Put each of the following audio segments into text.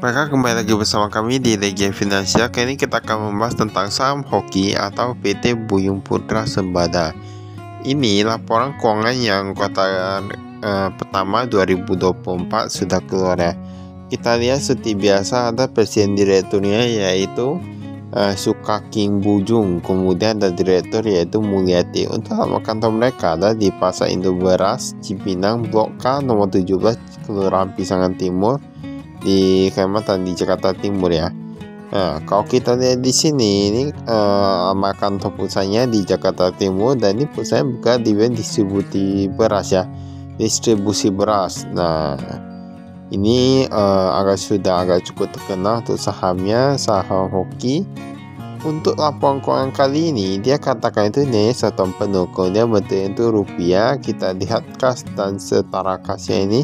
Maka kembali lagi bersama kami di Legia Finansial. Kali ini kita akan membahas tentang saham hoki atau PT Buyung Putra Sembada. Ini laporan keuangan yang kuartal pertama 2024 sudah keluar ya. Kita lihat seperti biasa ada presiden direkturnya yaitu Sukaking Bujung, kemudian ada direktur yaitu Mulyati. Untuk alamat kantor mereka ada di Pasar Indo Beras, Cipinang, Blok K nomor 17, Kelurahan Pisangan Timur di Kecamatan di Jakarta Timur ya. Nah, kalau kita lihat di sini ini alamat kantor pusatnya di Jakarta Timur, dan ini pusatnya buka di distribusi beras ya, distribusi beras. Nah, ini sudah agak cukup terkenal untuk sahamnya, saham hoki. Untuk laporan keuangan kali ini dia katakan itu nih satu penuh, kemudian bentuknya itu rupiah. Kita lihat kas dan setara kasnya ini.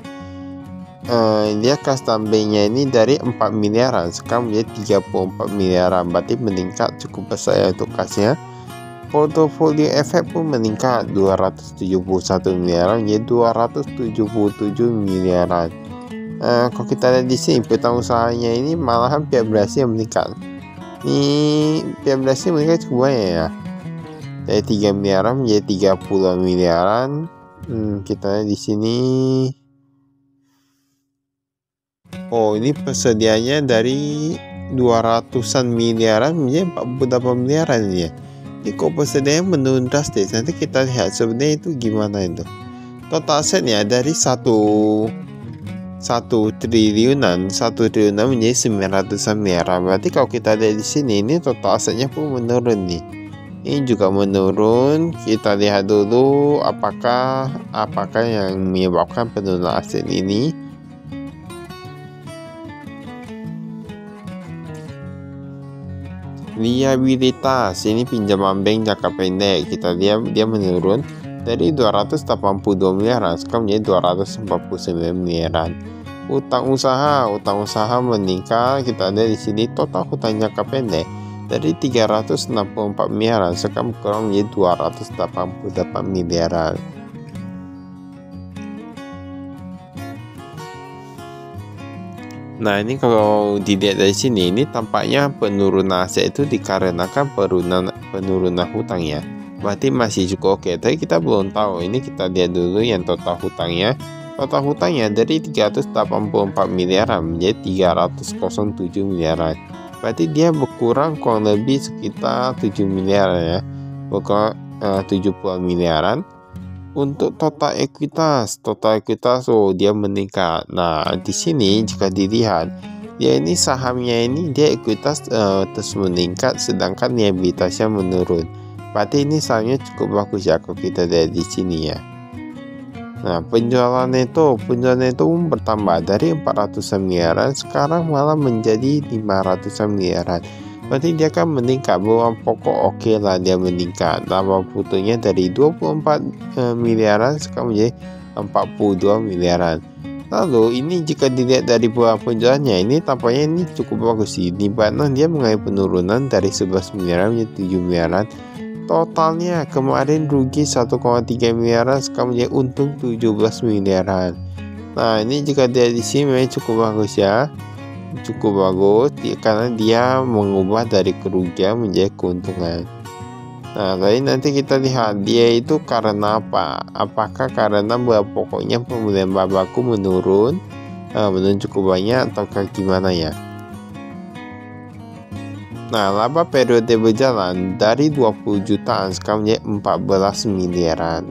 Dia kas tambengnya ini dari 4 miliaran sekarang menjadi 34 miliaran, berarti meningkat cukup besar ya untuk kasnya. Portofolio efek pun meningkat 271 miliaran menjadi 277 miliaran. Kalau kita lihat di sini petang usahanya ini malahan pihak berhasil meningkat. Ini pihak berhasil meningkat cukup banyak ya, dari 3 miliaran menjadi 30 miliaran. Kita lihat di sini. Oh, ini persediaannya dari 200-an miliaran menjadi 48 miliaran ini ya. Ini kok persediaannya menurun drastis. Nanti kita lihat sebenarnya itu gimana itu. Total asetnya dari 1 triliunan menjadi 900-an miliaran. Berarti kalau kita lihat di sini ini total asetnya pun menurun nih. Ini juga menurun. Kita lihat dulu apakah yang menyebabkan penurunan aset ini. Liabilitas ini pinjaman bank jangka pendek, kita lihat dia menurun dari 282 miliaran sekarang menjadi 249 miliaran. Utang usaha meningkat. Kita lihat di sini total hutang jangka pendek dari 364 miliaran sekarang berkurang menjadi 288 miliaran. Nah, ini kalau dilihat dari sini, ini tampaknya penurunan aset itu dikarenakan penurunan hutang ya. Berarti masih cukup oke. Tapi kita belum tahu. Ini kita lihat dulu yang total hutangnya. Total hutangnya dari 384 miliaran menjadi 307 miliaran. Berarti dia berkurang kurang lebih sekitar 7 miliaran ya. Berkurang 70 miliaran. Untuk total ekuitas dia meningkat. Nah, di sini jika dilihat dia ini sahamnya ini dia ekuitas terus meningkat sedangkan liabilitasnya menurun. Berarti ini sahamnya cukup bagus ya kalau kita lihat di sini ya. Nah, penjualan neto pun bertambah dari 400 miliaran sekarang malah menjadi 500 miliaran. Berarti dia akan meningkat. Bawang pokok oke lah dia meningkat. Laba putunya dari 24 miliaran sekarang menjadi 42 miliaran. Lalu ini jika dilihat dari buah penjualannya ini tampaknya ini cukup bagus sih. Di mana dia mengalami penurunan dari 11 miliaran menjadi 7 miliaran. Totalnya kemarin rugi 1,3 miliaran sekarang menjadi untung 17 miliaran. Nah, ini jika dia di sini memang cukup bagus ya. Cukup bagus karena dia mengubah dari kerugian menjadi keuntungan. Nah, tapi nanti kita lihat dia itu karena apa? Apakah karena buah pokoknya pembelian bahan baku menurun cukup banyak ataukah gimana ya? Nah, laba periode berjalan dari 20 jutaan sekarang menjadi 14 miliaran.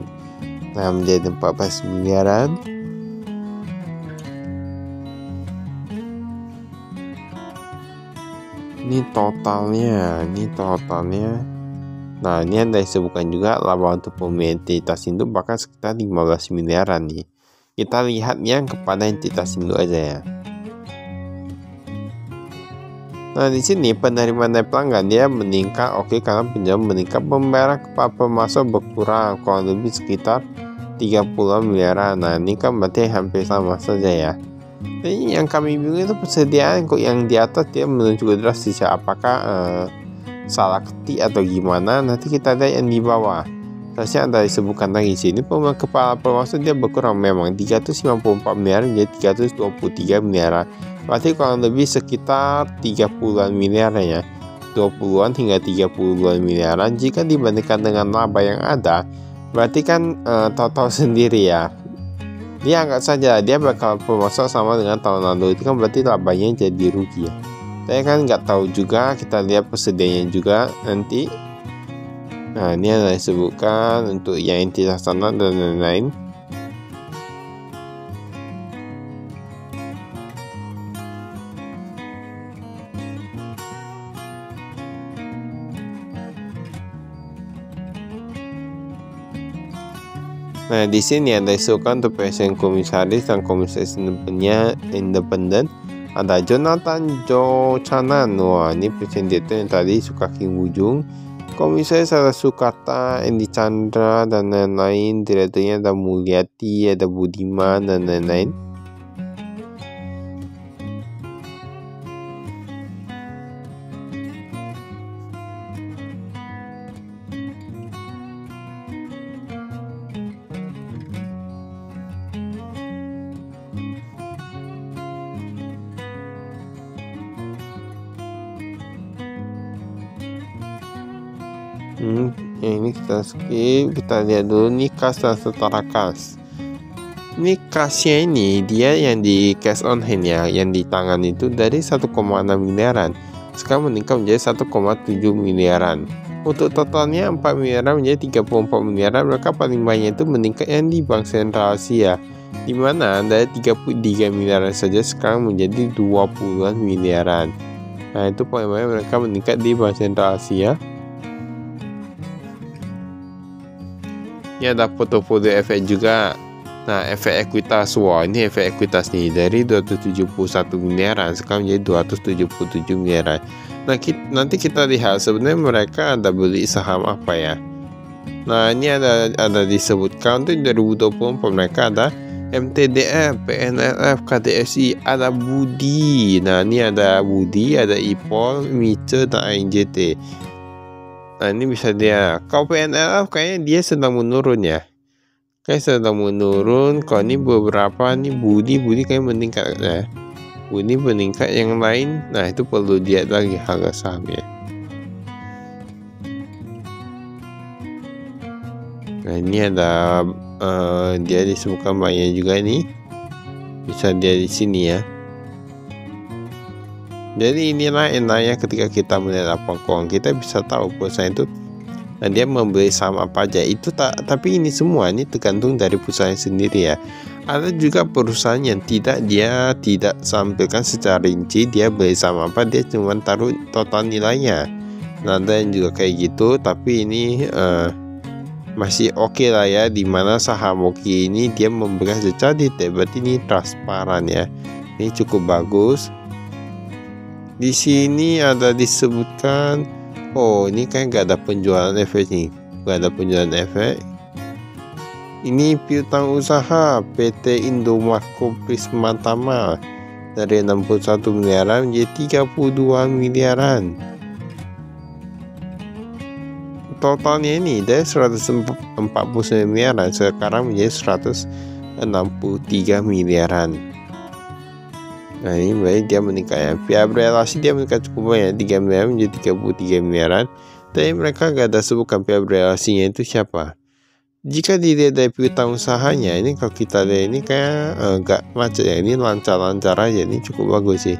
Nah, menjadi 14 miliaran. Ini totalnya. Nah, ini yang disebutkan juga laba untuk pemilihan entitas induk bahkan sekitar 15 miliaran nih. Kita lihat yang kepada entitas induk aja ya. Nah, di sini penerimaan dari pelanggan dia meningkat karena penjualan meningkat, pembayaran kepada pemasok berkurang kurang lebih sekitar 30 miliaran. Nah, ini kan berarti hampir sama saja ya. Jadi yang kami bingung itu persediaan kok yang di atas dia menunjukkan drastis ya. Apakah salah ketik atau gimana? Nanti kita lihat yang di bawah. Seharusnya ada disebutkan lagi sini kepala pemasok dia berkurang memang 354 miliar menjadi 323 miliar. Berarti kurang lebih sekitar 30-an miliar ya. 20-an hingga 30-an miliaran. Jika dibandingkan dengan laba yang ada, berarti kan total sendiri ya. Dia anggap saja dia bakal pemasok sama dengan tahun lalu, itu kan berarti labanya jadi rugi ya. Saya kan nggak tahu juga, kita lihat persediaannya juga nanti. Nah, ini ada disebutkan untuk yang inti sana dan lain-lain. Nah, di sini ada disebutkan untuk presiden komisaris dan komisaris independen. Ada Jonathan Jochanan, wah ini presiden itu yang tadi suka King Ujung. Komisaris ada Sukarta, Endi Chandra dan lain-lain. Direkturnya ada Mulyati, ada Budiman dan lain-lain. Ini kita skip, kita lihat dulu nih kas dan setara kas. Ini kasnya ini dia yang di cash on hand ya, yang di tangan itu dari 1,6 miliaran sekarang meningkat menjadi 1,7 miliaran. Untuk totalnya 4 miliaran menjadi 34 miliaran. Mereka paling banyak itu meningkat yang di Bank Sentral Asia, di mana dari 33 miliaran saja sekarang menjadi 20-an miliaran. Nah, itu paling banyak mereka meningkat di Bank Sentral Asia. Ini ada portofolio efek juga. Nah, efek ekuitas, wah ini efek ekuitas nih dari 271 miliaran sekarang menjadi 277 miliaran. Nah, nanti kita lihat sebenarnya mereka ada beli saham apa ya. Nah, ini ada disebutkan untuk 2024 mereka ada MTDF, PNLF, KDSI, ada Budi. Nah, ini ada Budi, ada IPOL, Mice, dan ANJT. Nah, ini bisa dia. Kalau PNLF kayaknya dia sedang menurun ya. Kayak sedang menurun. Kalau ini beberapa nih Budi kayak meningkat ya. Budi meningkat, yang lain. Nah, itu perlu lihat lagi harga sahamnya. Nah, ini ada dia disebutkan banyak juga nih. Bisa dia di sini ya. Jadi inilah enaknya ketika kita melihat laporan keuangan, kita bisa tahu perusahaan itu dia membeli saham apa aja. Itu tapi ini semua ini tergantung dari perusahaan sendiri ya. Ada juga perusahaan yang dia tidak sampaikan secara rinci dia beli saham apa, dia cuma taruh total nilainya. Nah, ada yang juga kayak gitu, tapi ini masih oke lah ya, dimana saham oke ini dia memberikan secara detail, berarti ini transparan ya. Ini cukup bagus. Di sini ada disebutkan, oh ini kayak nggak ada penjualan efek nih, nggak ada penjualan efek. Ini piutang usaha PT Indomarko Prismatama dari 61 miliaran menjadi 32 miliaran. Totalnya ini dari 149 miliaran sekarang menjadi 163 miliaran. Nah, ini berarti dia meningkat ya. Pihak berelasi dia meningkat cukup banyak, 3 miliar menjadi 33 miliaran. Tapi mereka gak ada sebutkan pihak berelasinya itu siapa. Jika dilihat dari piutang usahanya, ini kalau kita lihat ini kayak gak macet ya. Ini lancar-lancar aja, ini cukup bagus sih.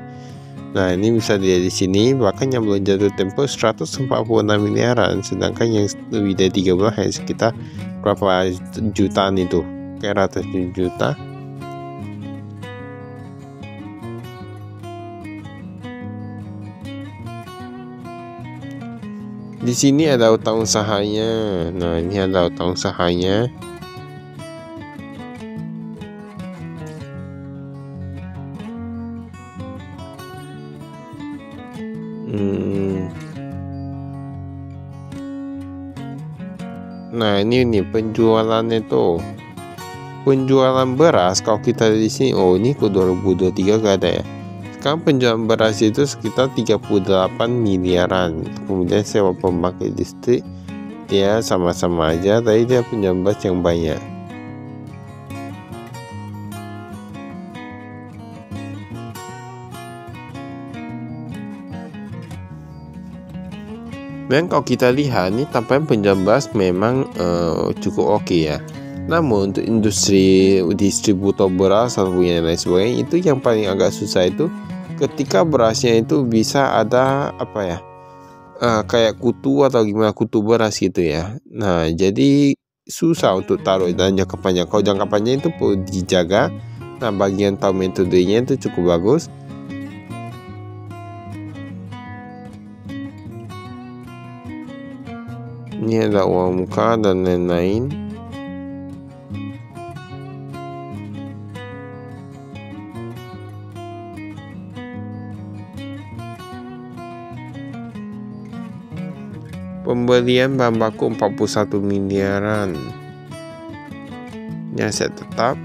Nah, ini bisa dilihat di sini, bahkan yang belum jatuh tempo 146 miliaran, sedangkan yang lebih dari 3 bulan hanya sekitar berapa jutaan itu, kayak ratus juta. Di sini ada utang usahanya. Nah, ini ada utang usahanya. Nah, ini penjualannya tuh. Penjualan beras kalau kita di sini, oh ini ke 2023 gak ada ya. Sekarang penjualan beras itu sekitar 38 miliaran. Kemudian sewa pembangkit listrik dia sama-sama aja, tapi dia penjambas yang banyak. Memang kalau kita lihat nih tampaknya penjambas memang cukup oke ya. Namun untuk industri distributor beras atau yang lain sebagainya, itu yang paling agak susah itu ketika berasnya itu bisa ada apa ya, kayak kutu atau gimana, kutu beras gitu ya. Nah jadi susah untuk taruh dalam jangka panjang. Kalau jangka panjang itu perlu dijaga. Nah bagian tahu metodenya itu cukup bagus. Ini ada uang muka dan lain-lain. Pembelian bahan baku 41 miliaran. Ini aset tetap.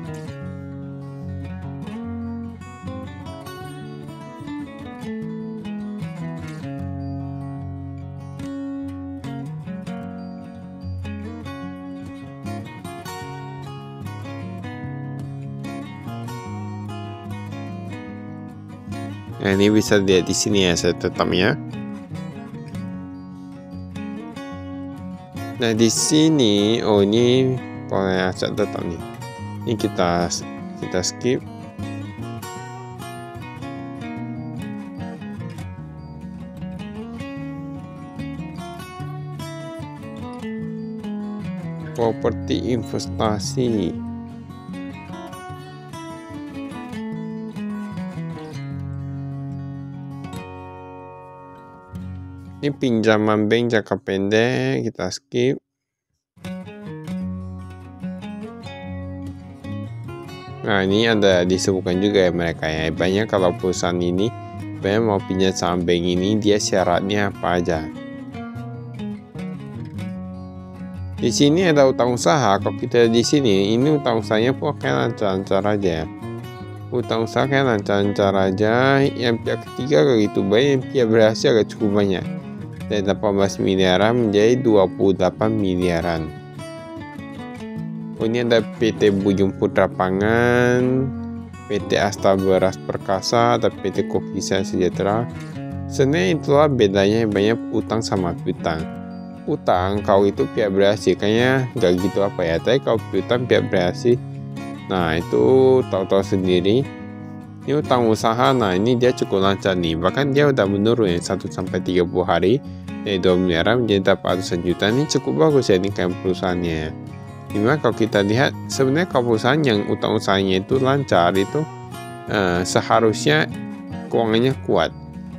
Nah, ini bisa dilihat di sini ya aset tetapnya. Nah di sini, ini pokoknya aset tetap nih. Ini kita skip. Properti investasi. Ini pinjaman bank jangka pendek, kita skip. Nah ini ada disebutkan juga ya mereka ya. Banyak kalau perusahaan ini banyak mau pinjam saham bank ini, dia syaratnya apa aja. Di sini ada utang usaha. Kalau kita di sini, ini utang usahanya pun kayak lancar-lancar aja. Utang usaha kayak lancar-lancar aja. Yang pihak ketiga kayak gitu banyak, yang pihak berhasil agak cukup banyak. Dari 18 miliaran menjadi 28 miliaran. Ini ada PT Bujung Putra Pangan, PT Asta Beras Perkasa, ada PT Kokisa Sejahtera. Sebenarnya itulah bedanya, banyak utang sama piutang. Utang kau itu pihak berhasil kayaknya nggak gitu apa ya, tapi kalau piutang pihak berhasil, nah itu tahu-tahu sendiri. Ini utang usaha, nah ini dia cukup lancar nih, bahkan dia udah menurun ya 1-30 hari dari 2 miliaran menjadi 400 juta. Ini cukup bagus ya ini kayak perusahaannya. Dimana kalau kita lihat sebenarnya kalau perusahaan yang utang usahanya itu lancar itu seharusnya keuangannya kuat.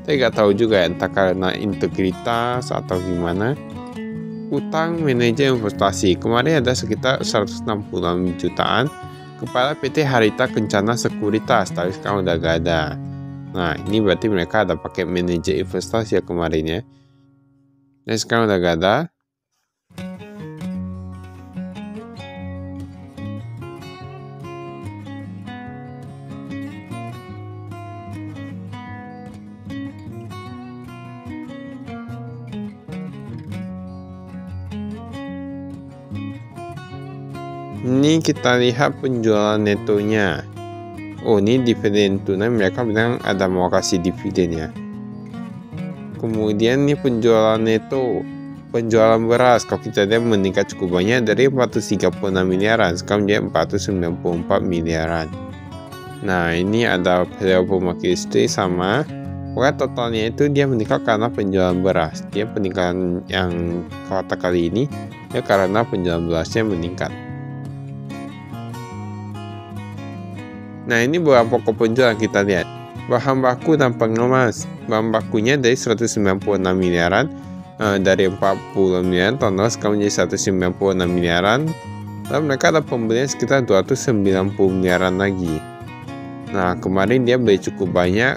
Tapi nggak tahu juga entah karena integritas atau gimana. Utang manajer investasi kemarin ada sekitar 160 jutaan kepada PT Harita Kencana Sekuritas, tapi sekarang udah gak ada. Nah ini berarti mereka ada pakai manajer investasi ya kemarin ya. Dan sekarang udah gak ada. Ini kita lihat penjualan netonya. Oh ini dividen tunai, mereka bilang ada mau kasih dividen ya. Kemudian ini penjualan neto, penjualan beras kalau kita lihat meningkat cukup banyak dari 436 miliaran sekarang menjadi 494 miliaran. Nah ini ada pemakai listrik sama, pokoknya totalnya itu dia meningkat karena penjualan beras. Dia peningkatan yang kuartal kali ini ya karena penjualan berasnya meningkat. Nah ini bahan pokok penjualan kita lihat. Bahan baku dan pengemas. Bahan bakunya dari 196 miliaran dari 40 miliaran tahun lalu sekarang menjadi 196 miliaran. Lalu mereka ada pembelian sekitar 290 miliaran lagi. Nah kemarin dia beli cukup banyak,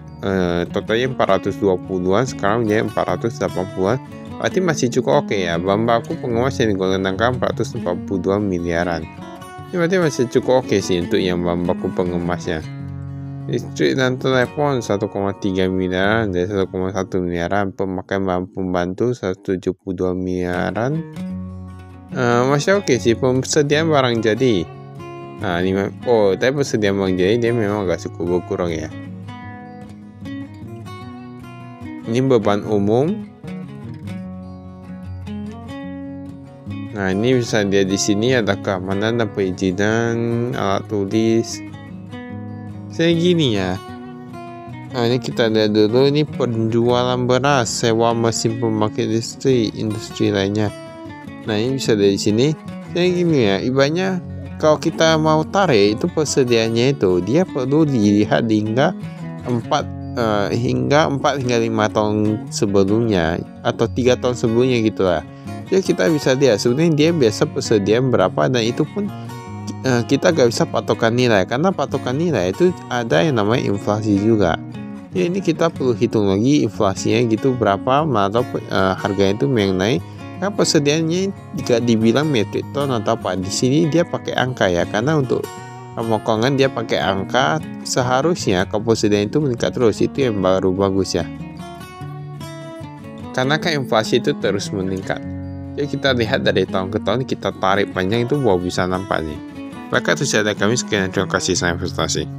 totalnya 420-an sekarang menjadi 480-an. Berarti masih cukup oke ya. Bahan baku pengemas yang digunakan 442 miliaran. Ini berarti masih cukup oke sih untuk yang bahan baku pengemasnya. Listrik dan telepon 1,3 miliaran dari 1,1 miliaran. Pemakaian bahan pembantu 172 miliaran. Masih oke sih persediaan barang jadi. Nah, tapi persediaan barang jadi dia memang agak cukup berkurang ya. Ini beban umum. Nah, ini bisa dia di sini ada keamanan dan perizinan, alat tulis. Saya gini ya. Nah, ini kita lihat dulu, ini penjualan beras, sewa mesin pembangkit industri lainnya. Nah, ini bisa dari sini. Saya gini ya, ibaratnya kalau kita mau tarik itu persediaannya itu dia perlu dilihat hingga 4 hingga 5 tahun sebelumnya atau 3 tahun sebelumnya gitulah. Jadi kita bisa lihat sebenarnya dia biasa persediaan berapa, dan itu pun kita gak bisa patokan nilai karena patokan nilai itu ada yang namanya inflasi juga. Jadi ini kita perlu hitung lagi inflasinya gitu berapa atau harganya itu yang naik. Kan persediaannya jika dibilang metrik ton atau apa, di sini dia pakai angka ya, karena untuk pemokongan dia pakai angka, seharusnya persediaan itu meningkat terus, itu yang baru bagus ya. Karena kan inflasi itu terus meningkat. Jadi kita lihat dari tahun ke tahun, kita tarik panjang itu bisa nampak nih. Maka itu saja kami, sekian, terima kasih, saya investasi.